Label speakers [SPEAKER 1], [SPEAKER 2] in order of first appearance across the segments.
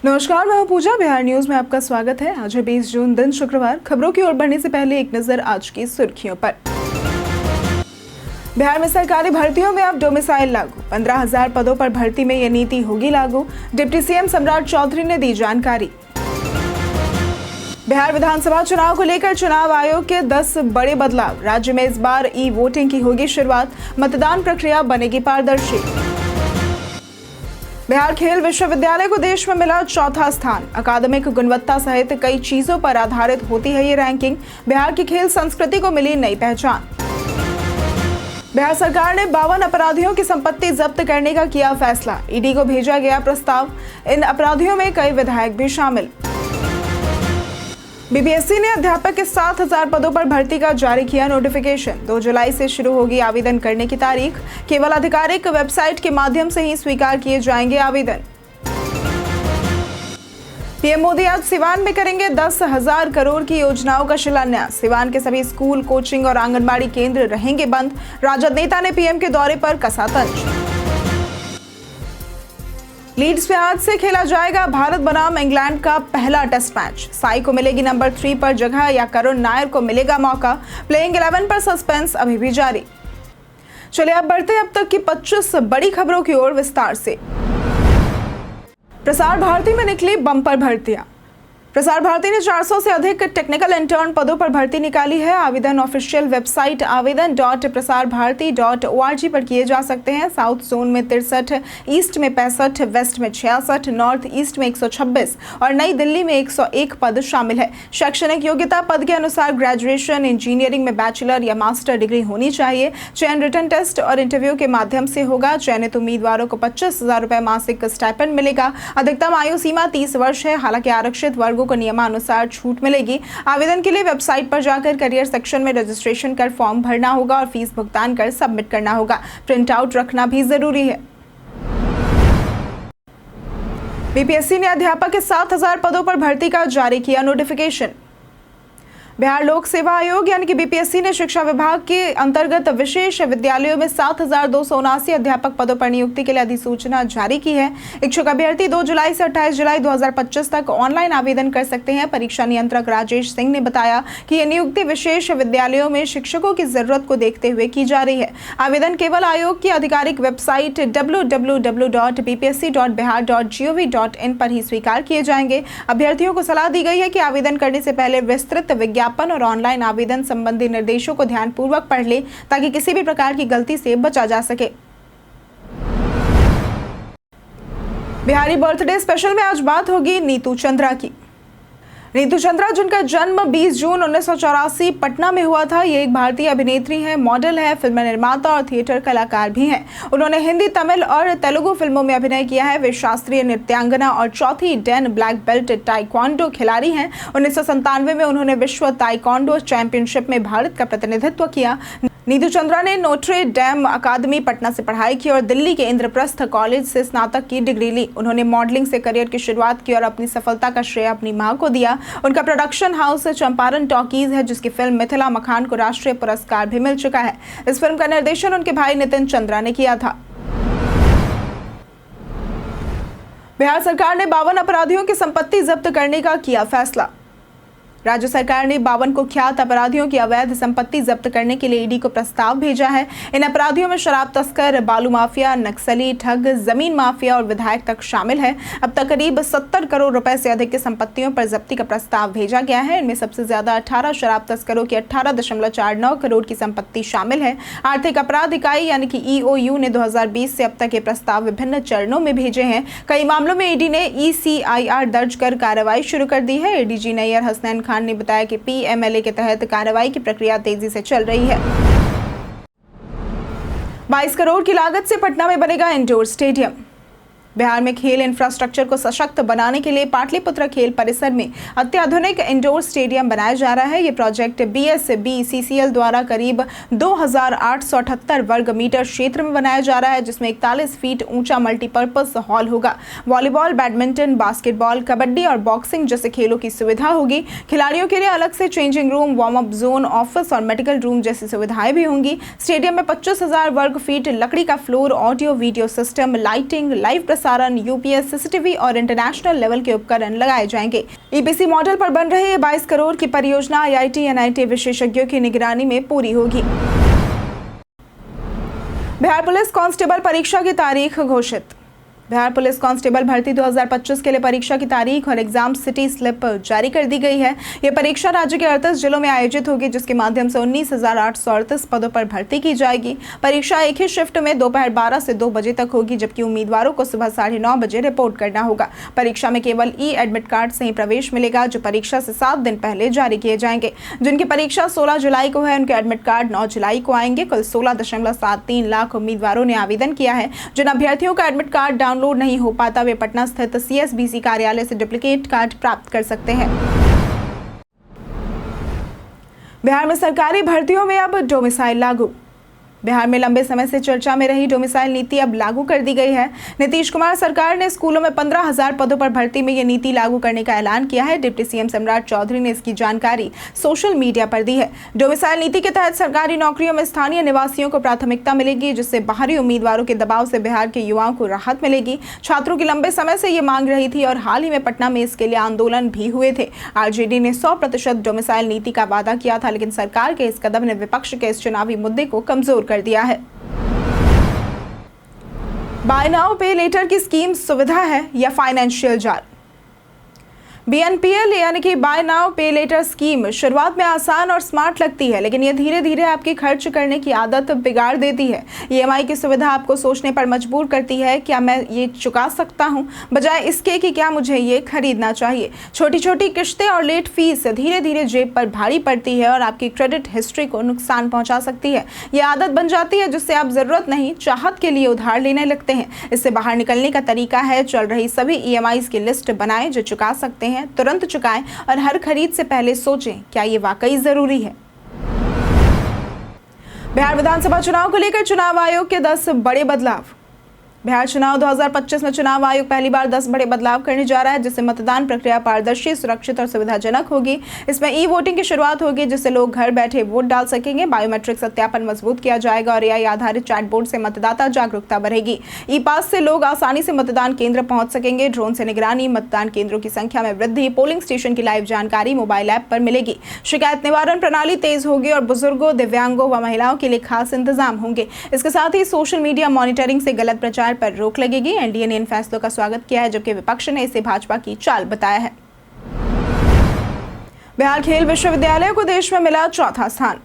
[SPEAKER 1] नमस्कार, मैं हूं पूजा। बिहार न्यूज में आपका स्वागत है। आज है 20 जून, दिन शुक्रवार। खबरों की ओर बढ़ने से पहले एक नजर आज की सुर्खियों पर। बिहार में सरकारी भर्तियों में अब डोमिसाइल लागू। 15,000 पदों पर भर्ती में यह नीति होगी लागू। डिप्टी सीएम सम्राट चौधरी ने दी जानकारी। बिहार विधानसभा चुनाव को लेकर चुनाव आयोग के 10 बड़े बदलाव। राज्य में इस बार ई वोटिंग की होगी शुरुआत। मतदान प्रक्रिया बनेगी पारदर्शी। बिहार खेल विश्वविद्यालय को देश में मिला चौथा स्थान। अकादमिक गुणवत्ता सहित कई चीजों पर आधारित होती है ये रैंकिंग। बिहार की खेल संस्कृति को मिली नई पहचान। बिहार सरकार ने 52 अपराधियों की संपत्ति जब्त करने का किया फैसला। ईडी को भेजा गया प्रस्ताव। इन अपराधियों में कई विधायक भी शामिल। बीपीएससी ने अध्यापक के 7,000 पदों पर भर्ती का जारी किया नोटिफिकेशन। 2 जुलाई से शुरू होगी आवेदन करने की तारीख। केवल आधिकारिक वेबसाइट के माध्यम से ही स्वीकार किए जाएंगे आवेदन। पीएम मोदी आज सिवान में करेंगे 10,000 करोड़ की योजनाओं का शिलान्यास। सिवान के सभी स्कूल, कोचिंग और आंगनबाड़ी केंद्र रहेंगे बंद। राजद नेता ने पीएम के दौरे पर कसा तंज। लीड्स में आज से खेला जाएगा भारत बनाम इंग्लैंड का पहला टेस्ट मैच। साई को मिलेगी नंबर 3 पर जगह या करुण नायर को मिलेगा मौका। प्लेइंग 11 पर सस्पेंस अभी भी जारी। चलिए अब बढ़ते अब तक की 25 बड़ी खबरों की ओर विस्तार से। प्रसार भारती में निकली बम्पर भर्तियां। प्रसार भारती ने 400 से अधिक टेक्निकल इंटर्न पदों पर भर्ती निकाली है। आवेदन ऑफिशियल वेबसाइट awedan.prasarbharati.org पर किए जा सकते हैं। साउथ जोन में 63, ईस्ट में 65, वेस्ट में 66, नॉर्थ ईस्ट में 126 और नई दिल्ली में 101 पद शामिल है। शैक्षणिक योग्यता पद के अनुसार ग्रेजुएशन, इंजीनियरिंग में बैचलर या मास्टर डिग्री होनी चाहिए। चयन रिटन टेस्ट और इंटरव्यू के माध्यम से होगा। चयनित उम्मीदवारों को 25,000 रुपए मासिक स्टाइपेंड मिलेगा। अधिकतम आयु सीमा 30 वर्ष है। हालांकि आरक्षित वर्गों को नियमानुसार छूट मिलेगी। आवेदन के लिए वेबसाइट पर जाकर करियर सेक्शन में रजिस्ट्रेशन कर फॉर्म भरना होगा और फीस भुगतान कर सबमिट करना होगा। प्रिंट आउट रखना भी जरूरी है। बीपीएससी ने अध्यापक के 7,000 पदों पर भर्ती का जारी किया नोटिफिकेशन। बिहार लोक सेवा आयोग यानी कि बीपीएससी ने शिक्षा विभाग के अंतर्गत विशेष विद्यालयों में 7,279 अध्यापक पदों पर नियुक्ति के लिए अधिसूचना जारी की है। इच्छुक अभ्यर्थी 2 जुलाई से 28 जुलाई 2025 तक ऑनलाइन आवेदन कर सकते हैं। परीक्षा नियंत्रक राजेश सिंह ने बताया कि यह नियुक्ति विशेष विद्यालयों में शिक्षकों की जरूरत को देखते हुए की जा रही है। आवेदन केवल आयोग की आधिकारिक वेबसाइट www.bpsc.bihar.gov.in पर ही स्वीकार किए जाएंगे। अभ्यर्थियों को सलाह दी गई है कि आवेदन करने से पहले विस्तृत विज्ञापन और ऑनलाइन आवेदन संबंधी निर्देशों को ध्यानपूर्वक पढ़ ले ताकि किसी भी प्रकार की गलती से बचा जा सके। बिहारी बर्थडे स्पेशल में आज बात होगी नीतू चंद्रा की। नीतू चंद्रा, जिनका जन्म 20 जून 1984 पटना में हुआ था, ये एक भारतीय अभिनेत्री हैं, मॉडल है, फिल्म निर्माता और थिएटर कलाकार भी हैं। उन्होंने हिंदी, तमिल और तेलुगु फिल्मों में अभिनय किया है। वे शास्त्रीय नृत्यांगना और चौथी डैन ब्लैक बेल्ट ताइक्वांडो खिलाड़ी हैं। 1997 में उन्होंने विश्व ताइक्वांडो चैंपियनशिप में भारत का प्रतिनिधित्व किया। नीतू चंद्रा ने नोट्रे डैम अकादमी पटना से पढ़ाई की और दिल्ली के इंद्रप्रस्थ कॉलेज से स्नातक की डिग्री ली। उन्होंने मॉडलिंग से करियर की शुरुआत की और अपनी सफलता का श्रेय अपनी मां को दिया। उनका प्रोडक्शन हाउस चंपारण टॉकीज है, जिसकी फिल्म मिथिला मखान को राष्ट्रीय पुरस्कार भी मिल चुका है। इस फिल्म का निर्देशन उनके भाई नितिन चंद्रा ने किया था। बिहार सरकार ने 52 अपराधियों की संपत्ति जब्त करने का किया फैसला। राज्य सरकार ने 52 कुख्यात अपराधियों की अवैध संपत्ति जब्त करने के लिए ईडी को प्रस्ताव भेजा है। इन अपराधियों में शराब तस्कर, बालू माफिया, नक्सली, ठग, जमीन माफिया और विधायक तक शामिल है। अब तक करीब 70 करोड़ रुपए से अधिक की संपत्तियों पर जब्ती का प्रस्ताव भेजा गया है। इनमें सबसे ज्यादा 18 शराब तस्करों की 18.49 करोड़ की संपत्ति शामिल है। आर्थिक अपराध इकाई यानी कि ईओयू ने 2020 से अब तक ये प्रस्ताव विभिन्न चरणों में भेजे हैं। कई मामलों में ईडी ने ECIR दर्ज कर कार्रवाई शुरू कर दी है। एडीजी नैयर हसनैन खान ने बताया कि PMLA के तहत कार्रवाई की प्रक्रिया तेजी से चल रही है। 22 करोड़ की लागत से पटना में बनेगा इंडोर स्टेडियम। बिहार में खेल इंफ्रास्ट्रक्चर को सशक्त बनाने के लिए पाटलिपुत्र खेल परिसर में अत्याधुनिक इंडोर स्टेडियम बनाया जा रहा है। ये प्रोजेक्ट BSBCCL द्वारा करीब 2,878 वर्ग मीटर क्षेत्र में बनाया जा रहा है, जिसमें 41 फीट ऊंचा मल्टीपर्पज हॉल होगा। वॉलीबॉल, बैडमिंटन, बास्केटबॉल, कबड्डी और बॉक्सिंग जैसे खेलों की सुविधा होगी। खिलाड़ियों के लिए अलग से changing room, warm up zone, office और मेडिकल रूम जैसी सुविधाएं भी होंगी। स्टेडियम में 25,000 वर्ग फीट लकड़ी का floor, audio video system, lighting, live प्रसारण सारण, यूपीएस, सीसीटीवी और इंटरनेशनल लेवल के उपकरण लगाए जाएंगे। ईपीसी मॉडल पर बन रही 22 करोड़ की परियोजना आईआईटी एनआईटी विशेषज्ञों की निगरानी में पूरी होगी। बिहार पुलिस कांस्टेबल परीक्षा की तारीख घोषित। बिहार पुलिस कांस्टेबल भर्ती 2025 के लिए परीक्षा की तारीख और एग्जाम सिटी स्लिप जारी कर दी गई है। यह परीक्षा राज्य के 38 जिलों में आयोजित होगी, जिसके माध्यम से 19,838 पदों पर भर्ती की जाएगी। परीक्षा एक ही शिफ्ट में दोपहर 12 से 2 बजे तक होगी, जबकि उम्मीदवारों को सुबह 9:30 बजे रिपोर्ट करना होगा। परीक्षा में केवल ई एडमिट कार्ड से ही प्रवेश मिलेगा, जो परीक्षा से 7 दिन पहले जारी किए जाएंगे। जिनकी परीक्षा 16 जुलाई को है, उनके एडमिट कार्ड 9 जुलाई को आएंगे। कुल 16.73 लाख उम्मीदवारों ने आवेदन किया है। जिन अभ्यर्थियों का एडमिट कार्ड डाउनलोड नहीं हो पाता, वे पटना स्थित सीएसबीसी कार्यालय से डुप्लीकेट कार्ड प्राप्त कर सकते हैं। बिहार में सरकारी भर्तियों में अब डोमिसाइल लागू। बिहार में लंबे समय से चर्चा में रही डोमिसाइल नीति अब लागू कर दी गई है। नीतीश कुमार सरकार ने स्कूलों में 15,000 पदों पर भर्ती में ये नीति लागू करने का ऐलान किया है। डिप्टी सीएम सम्राट चौधरी ने इसकी जानकारी सोशल मीडिया पर दी है। डोमिसाइल नीति के तहत सरकारी नौकरियों में स्थानीय निवासियों को प्राथमिकता मिलेगी, जिससे बाहरी उम्मीदवारों के दबाव से बिहार के युवाओं को राहत मिलेगी। छात्रों की लंबे समय से ये मांग रही थी और हाल ही में पटना में इसके लिए आंदोलन भी हुए थे। आरजेडी ने 100% डोमिसाइल नीति का वादा किया था, लेकिन सरकार के इस कदम ने विपक्ष के इस चुनावी मुद्दे को कमजोर कर दिया है। बाय नाउ पे लेटर की स्कीम सुविधा है या फाइनेंशियल जाल। बीएनपीएल यानी कि बाय नाउ पे लेटर स्कीम शुरुआत में आसान और स्मार्ट लगती है, लेकिन ये धीरे धीरे आपकी खर्च करने की आदत बिगाड़ देती है। ईएमआई की सुविधा आपको सोचने पर मजबूर करती है, क्या मैं ये चुका सकता हूँ, बजाय इसके कि क्या मुझे ये खरीदना चाहिए। छोटी छोटी किश्तें और लेट फीस धीरे धीरे जेब पर भारी पड़ती है और आपकी क्रेडिट हिस्ट्री को नुकसान पहुंचा सकती है। ये आदत बन जाती है, जिससे आप जरूरत नहीं चाहत के लिए उधार लेने लगते हैं। इससे बाहर निकलने का तरीका है, चल रही सभी ईएमआईज की लिस्ट बनाएं जो चुका सकते हैं, तुरंत चुकाएं और हर खरीद से पहले सोचें क्या ये वाकई जरूरी है। बिहार विधानसभा चुनाव को लेकर चुनाव आयोग के 10 बड़े बदलाव। बिहार चुनाव 2025 में चुनाव आयोग पहली बार 10 बड़े बदलाव करने जा रहा है, जिससे मतदान प्रक्रिया पारदर्शी, सुरक्षित और सुविधाजनक होगी। इसमें ई वोटिंग की शुरुआत होगी, जिससे लोग घर बैठे वोट डाल सकेंगे। बायोमेट्रिक सत्यापन मजबूत किया जाएगा और एआई आधारित चैटबोर्ड से मतदाता जागरूकता बढ़ेगी। ई पास से लोग आसानी से मतदान केंद्र पहुंच सकेंगे। ड्रोन से निगरानी, मतदान केंद्रों की संख्या में वृद्धि, पोलिंग स्टेशन की लाइव जानकारी मोबाइल ऐप पर मिलेगी। शिकायत निवारण प्रणाली तेज होगी और बुजुर्गों, दिव्यांगों व महिलाओं के लिए खास इंतजाम होंगे। इसके साथ ही सोशल मीडिया मॉनिटरिंग से गलत प्रचार पर रोक लगेगी। एनडीए ने इन फैसलों का स्वागत किया है, जबकि विपक्ष ने इसे भाजपा की चाल बताया है। बिहार खेल विश्वविद्यालय को देश में मिला 4था स्थान।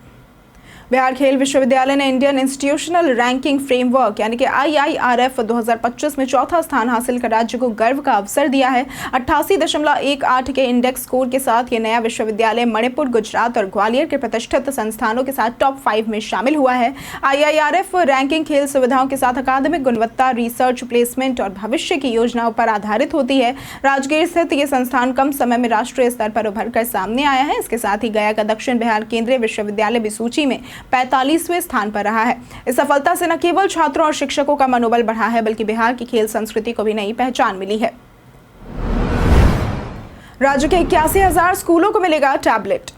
[SPEAKER 1] बिहार खेल विश्वविद्यालय ने इंडियन इंस्टीट्यूशनल रैंकिंग फ्रेमवर्क यानी कि IIRF 2025 में 4था स्थान हासिल कर राज्य को गर्व का अवसर दिया है। 88.18 के इंडेक्स स्कोर के साथ ये नया विश्वविद्यालय मणिपुर, गुजरात और ग्वालियर के प्रतिष्ठित संस्थानों के साथ टॉप 5 में शामिल हुआ है। IIRF रैंकिंग खेल सुविधाओं के साथ अकादमिक गुणवत्ता, रिसर्च, प्लेसमेंट और भविष्य की योजनाओं पर आधारित होती है। राजगीर स्थित ये संस्थान कम समय में राष्ट्रीय स्तर पर उभर कर सामने आया है। इसके साथ ही गया का दक्षिण बिहार केंद्रीय विश्वविद्यालय भी सूची में 45वें स्थान पर रहा है। इस सफलता से न केवल छात्रों और शिक्षकों का मनोबल बढ़ा है, बल्कि बिहार की खेल संस्कृति को भी नई पहचान मिली है। राज्य के 81,000 स्कूलों को मिलेगा टैबलेट।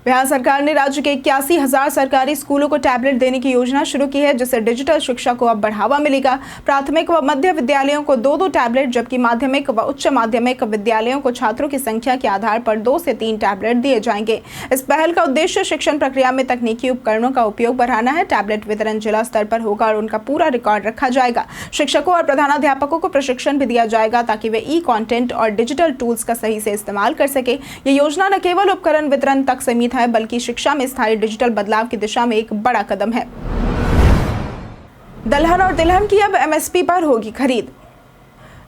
[SPEAKER 1] बिहार सरकार ने राज्य के 81,000 सरकारी स्कूलों को टैबलेट देने की योजना शुरू की है, जिससे डिजिटल शिक्षा को अब बढ़ावा मिलेगा। प्राथमिक व मध्य विद्यालयों को 2-2 टैबलेट, जबकि माध्यमिक व उच्च माध्यमिक विद्यालयों को छात्रों की संख्या के आधार पर 2 से 3 टैबलेट दिए जाएंगे। इस पहल का उद्देश्य शिक्षण प्रक्रिया में तकनीकी उपकरणों का उपयोग बढ़ाना है। टैबलेट वितरण जिला स्तर पर होगा और उनका पूरा रिकॉर्ड रखा जाएगा। शिक्षकों और प्रधानाध्यापकों को प्रशिक्षण भी दिया जाएगा, ताकि वे ई कंटेंट और डिजिटल टूल्स का सही से इस्तेमाल कर सके। ये योजना न केवल उपकरण वितरण तक सीमित है, बल्कि शिक्षा में स्थायी डिजिटल बदलाव की दिशा में एक बड़ा कदम है। दलहन और तिलहन की अब एमएसपी पर होगी खरीद।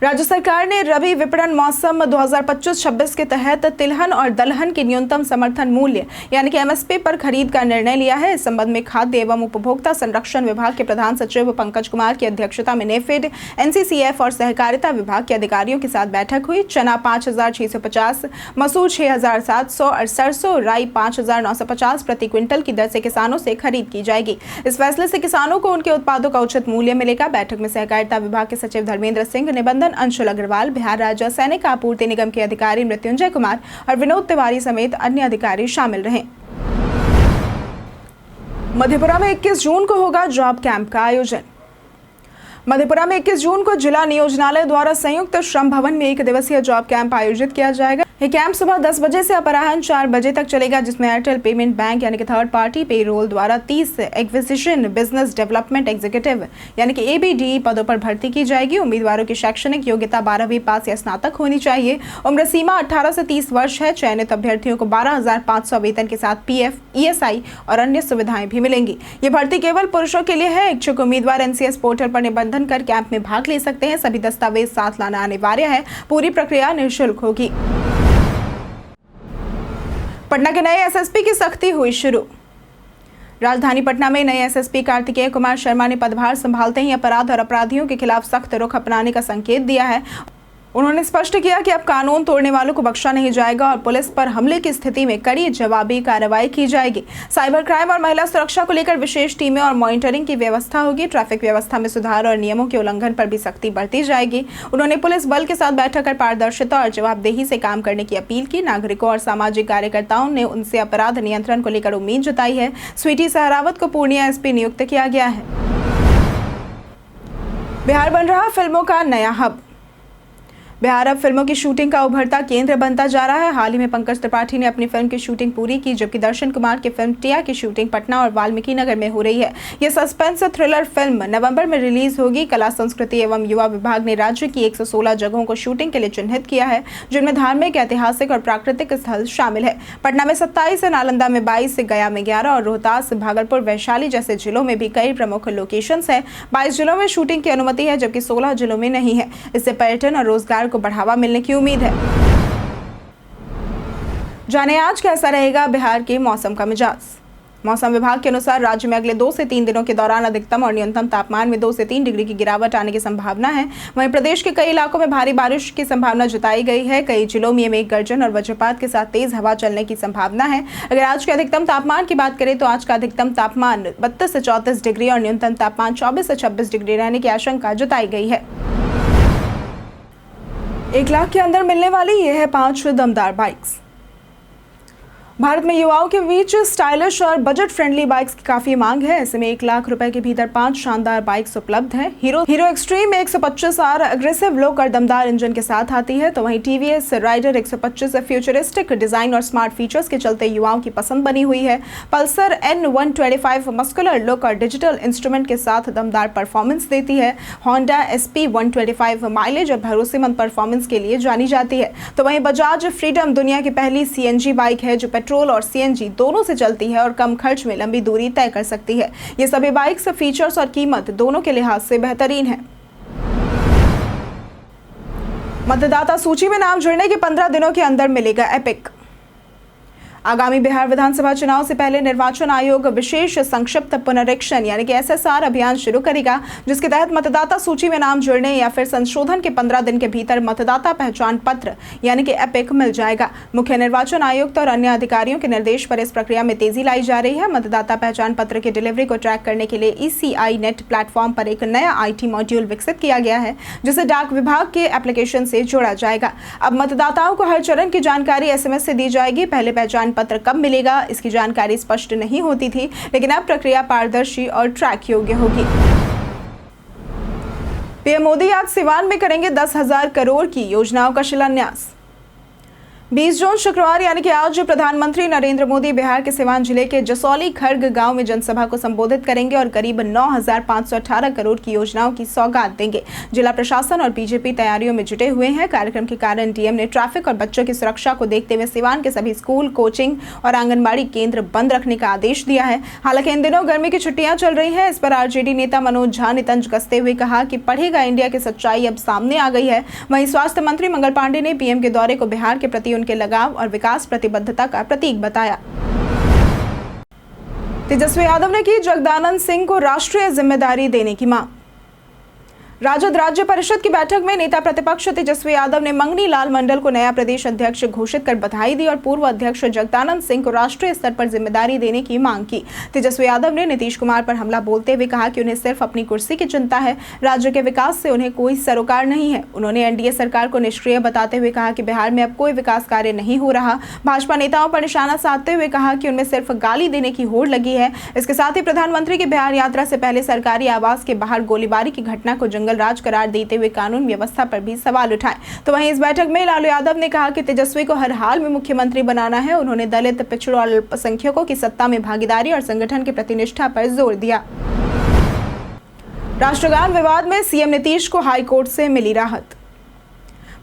[SPEAKER 1] राज्य सरकार ने रबी विपणन मौसम 2025-26 के तहत तिलहन और दलहन की न्यूनतम समर्थन मूल्य यानी कि एमएसपी पर खरीद का निर्णय लिया है। इस संबंध में खाद्य एवं उपभोक्ता संरक्षण विभाग के प्रधान सचिव पंकज कुमार की अध्यक्षता में नेफेड, एनसीसीएफ और सहकारिता विभाग के अधिकारियों के साथ बैठक हुई। चना 5,650, मसूर 6,700 और सरसों राई 5,950 प्रति क्विंटल की दर से किसानों से खरीद की जाएगी। इस फैसले से किसानों को उनके उत्पादों का उचित मूल्य मिलेगा। बैठक में सहकारिता विभाग के सचिव धर्मेंद्र सिंह, निबंधन अंशुल अग्रवाल, बिहार राज्य सैनिक आपूर्ति निगम के अधिकारी मृत्युंजय कुमार और विनोद तिवारी समेत अन्य अधिकारी शामिल रहे। मधेपुरा में 21 जून को होगा जॉब कैंप का आयोजन। मधेपुरा में 21 जून को जिला नियोजनालय द्वारा संयुक्त श्रम भवन में 1 दिवसीय जॉब कैंप आयोजित किया जाएगा। ये कैंप सुबह 10 बजे से अपराह्न 4 बजे तक चलेगा, जिसमें एयरटेल पेमेंट बैंक यानी कि थर्ड पार्टी पेरोल द्वारा 30 एक्विजिशन बिजनेस डेवलपमेंट एग्जीक्यूटिव यानी कि ABD पदों पर भर्ती की जाएगी। उम्मीदवारों की शैक्षणिक योग्यता 12वीं पास या स्नातक होनी चाहिए। उम्र सीमा 18 से 30 वर्ष है। चयनित अभ्यर्थियों को 12,500 वेतन के साथ PF, ESI और अन्य सुविधाएं भी मिलेंगी। ये भर्ती केवल पुरुषों के लिए है। इच्छुक उम्मीदवार NCS पोर्टल पर निबंधन कर कैंप में भाग ले सकते हैं। सभी दस्तावेज साथ लाना अनिवार्य है। पूरी प्रक्रिया निःशुल्क होगी। पटना के नए SSP की सख्ती हुई शुरू। राजधानी पटना में नए SSP कार्तिकेय कुमार शर्मा ने पदभार संभालते ही अपराध और अपराधियों के खिलाफ सख्त रुख अपनाने का संकेत दिया है। उन्होंने स्पष्ट किया कि अब कानून तोड़ने वालों को बख्शा नहीं जाएगा और पुलिस पर हमले की स्थिति में कड़ी जवाबी कार्रवाई की जाएगी। साइबर क्राइम और महिला सुरक्षा को लेकर विशेष टीमें और मॉनिटरिंग की व्यवस्था होगी। ट्रैफिक व्यवस्था में सुधार और नियमों के उल्लंघन पर भी सख्ती बरती जाएगी। उन्होंने पुलिस बल के साथ बैठक कर पारदर्शिता और जवाबदेही से काम करने की अपील की। नागरिकों और सामाजिक कार्यकर्ताओं ने उनसे अपराध नियंत्रण को लेकर उम्मीद जताई है। स्वीटी सहरावत को पूर्णिया SP नियुक्त किया गया है। बिहार बन रहा फिल्मों का नया हब। बिहार अब फिल्मों की शूटिंग का उभरता केंद्र बनता जा रहा है। हाल ही में पंकज त्रिपाठी ने अपनी फिल्म की शूटिंग पूरी की, जबकि दर्शन कुमार की फिल्म टिया की शूटिंग पटना और वाल्मीकि नगर में हो रही है। यह सस्पेंस थ्रिलर फिल्म नवंबर में रिलीज होगी। कला संस्कृति एवं युवा विभाग ने राज्य की 116 जगहों को शूटिंग के लिए चिन्हित किया है, जिनमें धार्मिक, ऐतिहासिक और प्राकृतिक स्थल शामिल है। पटना में 27, नालंदा में 22, गया में 11 और रोहतास, भागलपुर, वैशाली जैसे जिलों में भी कई प्रमुख लोकेशंस है। 22 जिलों में शूटिंग की अनुमति है, जबकि 16 जिलों में नहीं है। इससे पर्यटन और रोजगार को बढ़ावा मिलने की उम्मीद है। जाने आज कैसा रहेगा बिहार के मौसम का मिजाज। मौसम विभाग के अनुसार राज्य में अगले 2 से 3 दिनों के दौरान अधिकतम और न्यूनतम तापमान में 2 से 3 डिग्री की गिरावट आने की संभावना है। वहीं प्रदेश के कई इलाकों में भारी बारिश की संभावना जताई गई है। कई जिलों में मेघ गर्जन और वज्रपात के साथ तेज हवा चलने की संभावना है। अगर आज के अधिकतम तापमान की बात करें तो आज का अधिकतम तापमान 32 से 34 डिग्री और न्यूनतम तापमान 24 से 26 डिग्री रहने की आशंका जताई गई है। 1 लाख के अंदर मिलने वाली ये है 5 दमदार बाइक्स। भारत में युवाओं के बीच स्टाइलिश और बजट फ्रेंडली बाइक्स की काफी मांग है। ऐसे में 1 लाख रुपए के भीतर 5 शानदार बाइक्स उपलब्ध हैं। Hero extreme 125R aggressive look और दमदार इंजन के साथ आती है, तो वहीं TVS राइडर 125 फ्यूचरिस्टिक डिजाइन और स्मार्ट फीचर्स के चलते युवाओं की पसंद बनी हुई है। पल्सर N125 मस्कुलर लुक और डिजिटल इंस्ट्रूमेंट के साथ दमदार परफॉर्मेंस देती है। होंडा SP 125 माइलेज और भरोसेमंद परफॉर्मेंस के लिए जानी जाती है। तो वहीं बजाज फ्रीडम दुनिया की पहली CNG बाइक है, जो पेट्रोल और CNG दोनों से चलती है और कम खर्च में लंबी दूरी तय कर सकती है। ये सभी बाइक्स फीचर्स और कीमत दोनों के लिहाज से बेहतरीन है। मतदाता सूची में नाम जुड़ने के 15 दिनों के अंदर मिलेगा एपिक। आगामी बिहार विधानसभा चुनाव से पहले निर्वाचन आयोग विशेष संक्षिप्त पुनरीक्षण यानी कि SSR अभियान शुरू करेगा, जिसके तहत मतदाता सूची में नाम जुड़ने या फिर संशोधन के 15 दिन के भीतर मतदाता पहचान पत्र यानी कि एपिक मिल जाएगा। मुख्य निर्वाचन आयुक्त और अन्य अधिकारियों के निर्देश पर इस प्रक्रिया में तेजी लाई जा रही है। मतदाता पहचान पत्र की डिलीवरी को ट्रैक करने के लिए ECI नेट प्लेटफॉर्म पर एक नया IT मॉड्यूल विकसित किया गया है, जिसे डाक विभाग के एप्लीकेशन से जोड़ा जाएगा। अब मतदाताओं को हर चरण की जानकारी SMS से दी जाएगी। पहले पहचान पत्र कब मिलेगा, इसकी जानकारी स्पष्ट नहीं होती थी, लेकिन अब प्रक्रिया पारदर्शी और ट्रैक योग्य होगी। PM मोदी आज सिवान में करेंगे 10,000 करोड़ की योजनाओं का शिलान्यास। 20 जून शुक्रवार यानी कि आज प्रधानमंत्री नरेंद्र मोदी बिहार के सिवान जिले के जसौली खर्ग गांव में जनसभा को संबोधित करेंगे और करीब 9,518 करोड़ की योजनाओं की सौगात देंगे। जिला प्रशासन और BJP तैयारियों में जुटे हुए हैं। कार्यक्रम के कारण DM ने ट्रैफिक और बच्चों की सुरक्षा को देखते हुए सिवान के सभी स्कूल, कोचिंग और आंगनबाड़ी केंद्र बंद रखने का आदेश दिया है। हालांकि इन दिनों गर्मी की छुट्टियां चल रही है। इस पर RJD नेता मनोज झा ने तंज कसते हुए कहा कि पढ़ेगा इंडिया की सच्चाई अब सामने आ गई है। वहीं स्वास्थ्य मंत्री मंगल पांडे ने PM के दौरे को बिहार के प्रति उनके लगाव और विकास प्रतिबद्धता का प्रतीक बताया। तेजस्वी यादव ने की जगदानंद सिंह को राष्ट्रीय जिम्मेदारी देने की मांग। राजद राज्य परिषद की बैठक में नेता प्रतिपक्ष तेजस्वी यादव ने मंगनी लाल मंडल को नया प्रदेश अध्यक्ष घोषित कर बधाई दी और पूर्व अध्यक्ष जगदानंद सिंह को राष्ट्रीय स्तर पर जिम्मेदारी देने की मांग की। तेजस्वी यादव ने नीतीश कुमार पर हमला बोलते हुए कहा कि उन्हें सिर्फ अपनी कुर्सी की चिंता है, राज्य के विकास से उन्हें कोई सरोकार नहीं है। उन्होंने एनडीए सरकार को निष्क्रिय बताते हुए कहा कि बिहार में अब कोई विकास कार्य नहीं हो रहा। भाजपा नेताओं पर निशाना साधते हुए कहा कि उनमें सिर्फ गाली देने की होड़ लगी है। इसके साथ ही प्रधानमंत्री की बिहार यात्रा से पहले सरकारी आवास के बाहर गोलीबारी की घटना को जंगल राज करार देते हुए कानून व्यवस्था पर भी सवाल उठाए। तो वहीं इस बैठक में लालू यादव ने कहा कि तेजस्वी को हर हाल में मुख्यमंत्री बनाना है। उन्होंने दलित, पिछड़ों और अल्पसंख्यकों की सत्ता में भागीदारी और संगठन की प्रतिनिष्ठा पर जोर दिया। राष्ट्रगान विवाद में सीएम नीतीश को हाईकोर्ट से मिली राहत।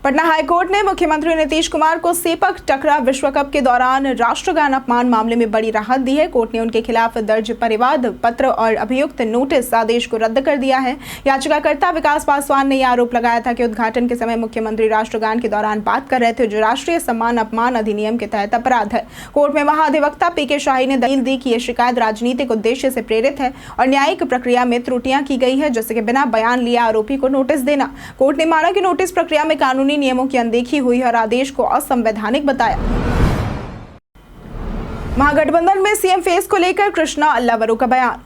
[SPEAKER 1] पटना हाईकोर्ट ने मुख्यमंत्री नीतीश कुमार को सेपक टकरा विश्व कप के दौरान राष्ट्रगान अपमान मामले में बड़ी राहत दी है। कोर्ट ने उनके खिलाफ दर्ज परिवाद पत्र और अभियुक्त नोटिस आदेश को रद्द कर दिया है। याचिकाकर्ता विकास पासवान ने यह आरोप लगाया था कि उद्घाटन के समय मुख्यमंत्री राष्ट्रगान के दौरान बात कर रहे थे, जो राष्ट्रीय सम्मान अपमान अधिनियम के तहत अपराध है। कोर्ट में महाधिवक्ता पीके शाही ने दलील दी कि यह शिकायत राजनीतिक उद्देश्य से प्रेरित है और न्यायिक प्रक्रिया में त्रुटियां की गई है, जैसे कि बिना बयान लिए आरोपी को नोटिस देना। कोर्ट ने माना कि नोटिस प्रक्रिया में कानूनी नियमों की अनदेखी हुई और आदेश को असंवैधानिक बताया। महागठबंधन में सीएम फेस को लेकर कृष्णा अल्लावरू का बयान।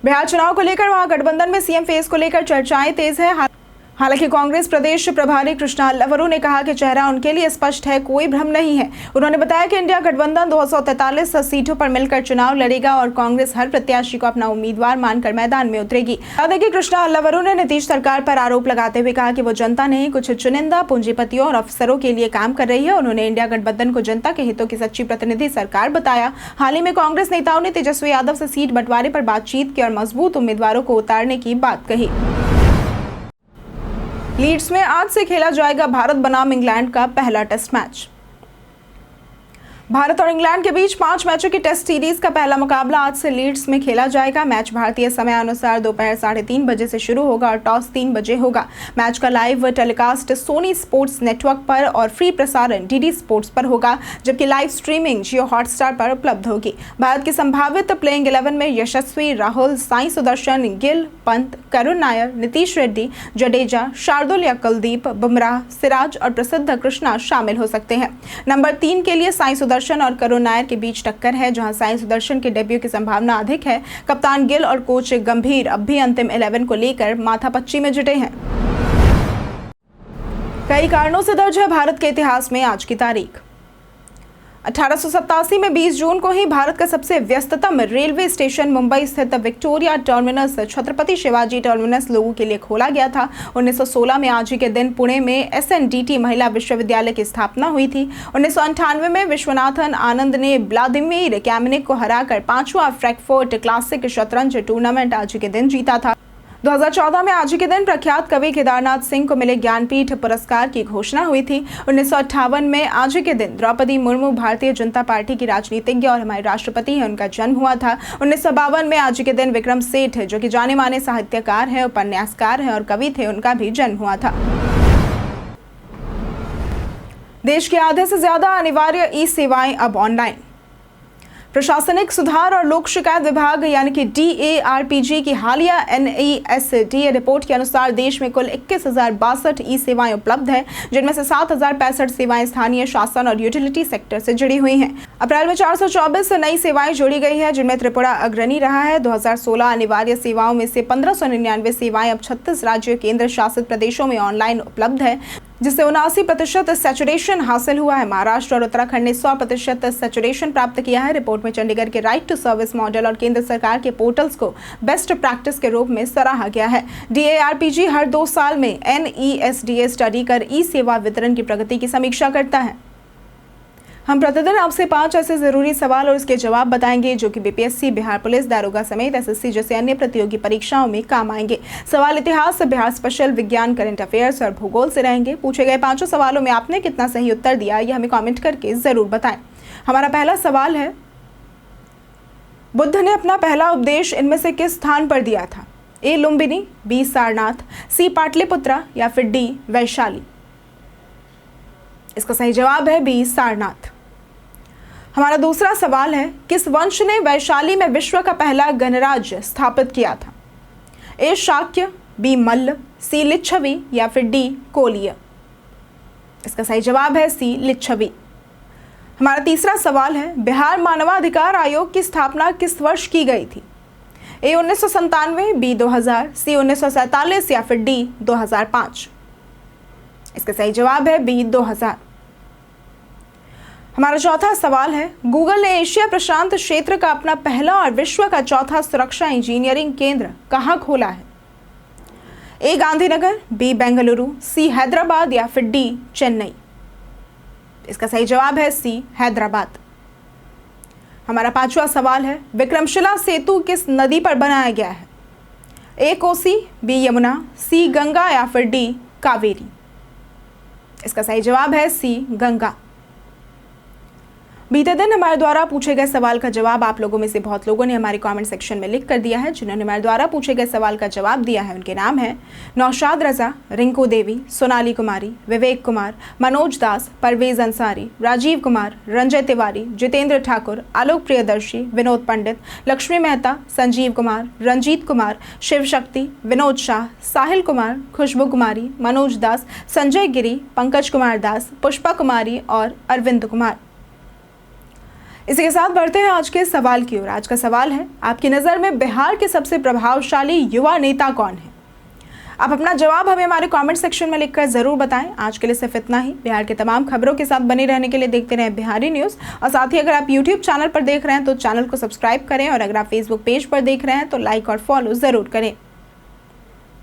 [SPEAKER 1] बिहार चुनाव को लेकर महागठबंधन में सीएम फेस को लेकर चर्चाएं तेज है। हालांकि कांग्रेस प्रदेश प्रभारी कृष्णा अल्लावरू ने कहा कि चेहरा उनके लिए स्पष्ट है, कोई भ्रम नहीं है। उन्होंने बताया कि इंडिया गठबंधन 243 सीटों पर मिलकर चुनाव लड़ेगा और कांग्रेस हर प्रत्याशी को अपना उम्मीदवार मानकर मैदान में उतरेगी। याद कि कृष्णा अल्लावरू ने नीतीश सरकार पर आरोप लगाते हुए कहा कि वो जनता नहीं, कुछ चुनिंदा पूंजीपतियों और अफसरों के लिए काम कर रही है। उन्होंने इंडिया गठबंधन को जनता के हितों की सच्ची प्रतिनिधि सरकार बताया। हाल ही में कांग्रेस नेताओं ने तेजस्वी यादव से सीट बंटवारे पर बातचीत की और मजबूत उम्मीदवारों को उतारने की बात कही। लीड्स में आज से खेला जाएगा भारत बनाम इंग्लैंड का पहला टेस्ट मैच। भारत और इंग्लैंड के बीच 5 मैचों की टेस्ट सीरीज का पहला मुकाबला आज से लीड्स में खेला जाएगा। मैच भारतीय समय अनुसार दोपहर 3:30 बजे से शुरू होगा और टॉस 3 बजे होगा। मैच का live telecast Sony sports network पर और फ्री प्रसारण डीडी स्पोर्ट्स पर होगा, जबकि लाइव स्ट्रीमिंग जियो हॉटस्टार पर उपलब्ध होगी। भारत की संभावित प्लेइंग 11 में यशस्वी, राहुल, साई सुदर्शन, गिल, पंत, करुण नायर, नीतीश रेड्डी, जडेजा, शार्दुल या कुलदीप, बुमराह, सिराज और प्रसिद्ध कृष्णा शामिल हो सकते हैं। नंबर 3 के लिए साई सुदर्शन और करुण नायर के बीच टक्कर है, जहां साई सुदर्शन के डेब्यू की संभावना अधिक है। कप्तान गिल और कोच गंभीर अब भी अंतिम 11 को लेकर माथापच्ची में जुटे हैं। कई कारणों से दर्ज है भारत के इतिहास में आज की तारीख। 1887 में 20 जून को ही भारत का सबसे व्यस्ततम रेलवे स्टेशन मुंबई स्थित Victoria terminus Chhatrapati Shivaji terminus लोगों के लिए खोला गया था। 1916 में आज ही के दिन पुणे में SNDT महिला विश्वविद्यालय की स्थापना हुई थी। 1998 में विश्वनाथन आनंद ने व्लादिमीर कैमनिक को हराकर 5वां फ्रैंकफर्ट क्लासिक शतरंज टूर्नामेंट आज ही के दिन जीता था। 2014 में आज ही के दिन प्रख्यात कवि केदारनाथ सिंह को मिले ज्ञानपीठ पुरस्कार की घोषणा हुई थी। 1958 में आज ही के दिन द्रौपदी मुर्मू भारतीय जनता पार्टी की राजनीतिज्ञ और हमारे राष्ट्रपति हैं, उनका जन्म हुआ था। 1952 में आज ही के दिन विक्रम सेठ, जो कि जाने माने साहित्यकार हैं, उपन्यासकार हैं और कवि थे, उनका भी जन्म हुआ था। देश के आधे से ज्यादा अनिवार्य ई सेवाएं अब ऑनलाइन। प्रशासनिक सुधार और लोक शिकायत विभाग यानी कि DARPG की हालिया NESDA रिपोर्ट के अनुसार देश में कुल 21,062 ई सेवाएं उपलब्ध है, जिनमें से 7,065 सेवाएं स्थानीय शासन और यूटिलिटी सेक्टर से जुड़ी हुई हैं। अप्रैल में 424 नई सेवाएं जोड़ी गई है, जिनमें त्रिपुरा अग्रणी रहा है। 2016 अनिवार्य सेवाओं में से 1599 सेवाएं अब 36 राज्यों केंद्र शासित प्रदेशों में ऑनलाइन उपलब्ध है, जिससे 79% सैचुरेशन हासिल हुआ है। महाराष्ट्र और उत्तराखंड ने 100% सैचुरेशन प्राप्त किया है। रिपोर्ट में चंडीगढ़ के राइट टू सर्विस मॉडल और केंद्र सरकार के पोर्टल्स को बेस्ट प्रैक्टिस के रूप में सराहा गया है। DARPG हर 2 साल में NESDA स्टडी कर ई सेवा वितरण की प्रगति की समीक्षा करता है। हम प्रतिदिन आपसे 5 ऐसे जरूरी सवाल और उसके जवाब बताएंगे जो कि BPSC, बिहार पुलिस, दारोगा समेत SSC जैसे अन्य प्रतियोगी परीक्षाओं में काम आएंगे। सवाल इतिहास, बिहार स्पेशल, विज्ञान, करंट अफेयर्स और भूगोल से रहेंगे। पूछे गए 5 सवालों में आपने कितना सही उत्तर दिया, यह हमें कमेंट करके जरूर बताएं। हमारा पहला सवाल है, बुद्ध ने अपना पहला उपदेश इनमें से किस स्थान पर दिया था? A Lumbini, B Sarnath, C Pataliputra या फिर D वैशाली? इसका सही जवाब है B सारनाथ। हमारा दूसरा सवाल है, किस वंश ने वैशाली में विश्व का पहला गणराज्य स्थापित किया था? A शाक्य, बी मल्ल, सी लिच्छवी या फिर डी कोलिय? इसका सही जवाब है सी लिच्छवी। हमारा तीसरा सवाल है, बिहार मानवाधिकार आयोग की स्थापना किस वर्ष की गई थी? ए 1997, बी 2000, सी 1947 या फिर डी 2005? इसका सही जवाब है बी 2000। हमारा चौथा सवाल है, गूगल ने एशिया प्रशांत क्षेत्र का अपना पहला और विश्व का चौथा सुरक्षा इंजीनियरिंग केंद्र कहां खोला है? ए गांधीनगर, बी बेंगलुरु, सी हैदराबाद या फिर डी चेन्नई? इसका सही जवाब है सी हैदराबाद। हमारा पांचवा सवाल है, विक्रमशिला सेतु किस नदी पर बनाया गया है? ए कोसी, बी यमुना, सी गंगा या फिर डी कावेरी? इसका सही जवाब है सी गंगा। बीते दिन हमारे द्वारा पूछे गए सवाल का जवाब आप लोगों में से बहुत लोगों ने हमारे कमेंट सेक्शन में लिख कर दिया है। जिन्होंने हमारे द्वारा पूछे गए सवाल का जवाब दिया है उनके नाम है नौशाद रजा, रिंकू देवी, सोनाली कुमारी, विवेक कुमार, मनोज दास, परवेज अंसारी, राजीव कुमार, रंजय तिवारी, जितेंद्र ठाकुर, आलोक प्रियदर्शी, विनोद पंडित, लक्ष्मी मेहता, संजीव कुमार, रंजीत कुमार, शिव शक्ति, विनोद शाह, साहिल कुमार, खुशबू कुमारी, मनोज दास, संजय गिरी, पंकज कुमार दास, पुष्पा कुमारी और अरविंद कुमार। इसी के साथ बढ़ते हैं आज के सवाल की ओर। आज का सवाल है, आपकी नज़र में बिहार के सबसे प्रभावशाली युवा नेता कौन है? आप अपना जवाब हमें हमारे कमेंट सेक्शन में लिखकर ज़रूर बताएं। आज के लिए सिर्फ इतना ही। बिहार के तमाम खबरों के साथ बने रहने के लिए देखते रहें बिहारी न्यूज़। और साथ ही अगर आप यूट्यूब चैनल पर देख रहे हैं तो चैनल को सब्सक्राइब करें, और अगर आप फेसबुक पेज पर देख रहे हैं तो लाइक और फॉलो ज़रूर करें।